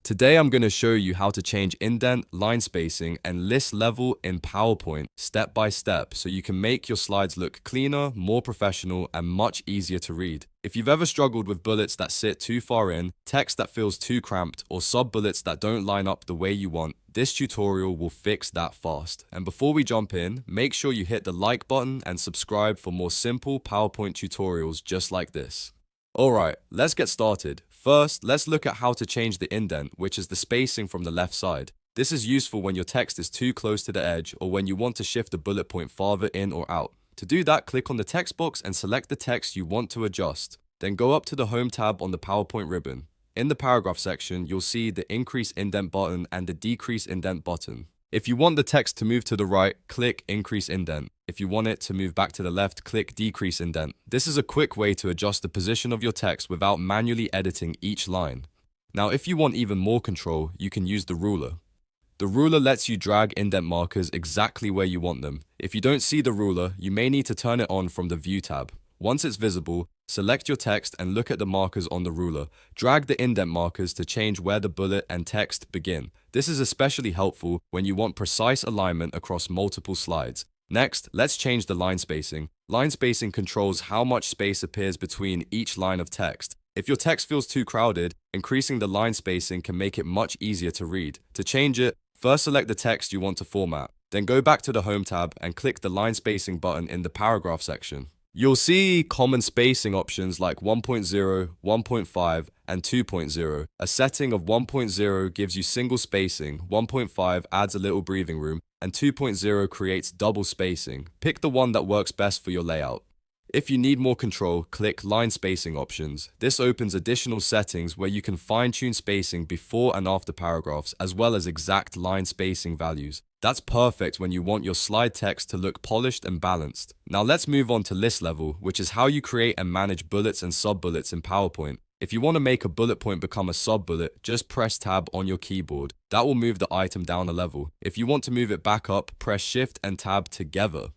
Today I'm going to show you how to change indent, line spacing, and list level in PowerPoint step by step so you can make your slides look cleaner, more professional, and much easier to read. If you've ever struggled with bullets that sit too far in, text that feels too cramped, or sub-bullets that don't line up the way you want, this tutorial will fix that fast. And before we jump in, make sure you hit the like button and subscribe for more simple PowerPoint tutorials just like this. Alright, let's get started. First, let's look at how to change the indent, which is the spacing from the left side. This is useful when your text is too close to the edge or when you want to shift a bullet point farther in or out. To do that, click on the text box and select the text you want to adjust. Then go up to the Home tab on the PowerPoint ribbon. In the paragraph section, you'll see the Increase Indent button and the Decrease Indent button. If you want the text to move to the right, click Increase Indent. If you want it to move back to the left, click Decrease Indent. This is a quick way to adjust the position of your text without manually editing each line. Now, if you want even more control, you can use the ruler. The ruler lets you drag indent markers exactly where you want them. If you don't see the ruler, you may need to turn it on from the View tab. Once it's visible, select your text and look at the markers on the ruler. Drag the indent markers to change where the bullet and text begin. This is especially helpful when you want precise alignment across multiple slides. Next, let's change the line spacing. Line spacing controls how much space appears between each line of text. If your text feels too crowded, increasing the line spacing can make it much easier to read. To change it, first select the text you want to format. Then go back to the Home tab and click the line spacing button in the paragraph section. You'll see common spacing options like 1.0, 1.5, and 2.0. A setting of 1.0 gives you single spacing, 1.5 adds a little breathing room, and 2.0 creates double spacing. Pick the one that works best for your layout. If you need more control, click Line Spacing Options. This opens additional settings where you can fine-tune spacing before and after paragraphs, as well as exact line spacing values. That's perfect when you want your slide text to look polished and balanced. Now let's move on to list level, which is how you create and manage bullets and sub-bullets in PowerPoint. If you want to make a bullet point become a sub-bullet, just press Tab on your keyboard. That will move the item down a level. If you want to move it back up, press Shift and Tab together.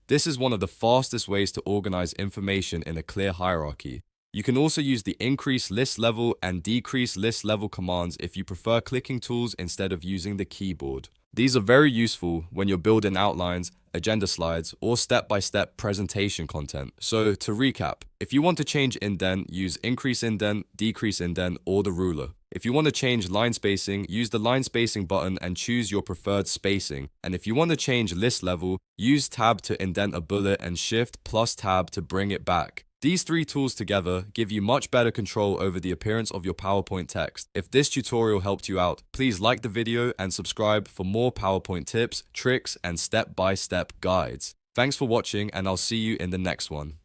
This is one of the fastest ways to organize information in a clear hierarchy. You can also use the Increase List Level and Decrease List Level commands if you prefer clicking tools instead of using the keyboard. These are very useful when you're building outlines, agenda slides, or step-by-step presentation content. So to recap, if you want to change indent, use Increase Indent, Decrease Indent, or the ruler. If you want to change line spacing, use the line spacing button and choose your preferred spacing. And if you want to change list level, use Tab to indent a bullet and Shift plus Tab to bring it back. These three tools together give you much better control over the appearance of your PowerPoint text. If this tutorial helped you out, please like the video and subscribe for more PowerPoint tips, tricks, and step-by-step guides. Thanks for watching, and I'll see you in the next one.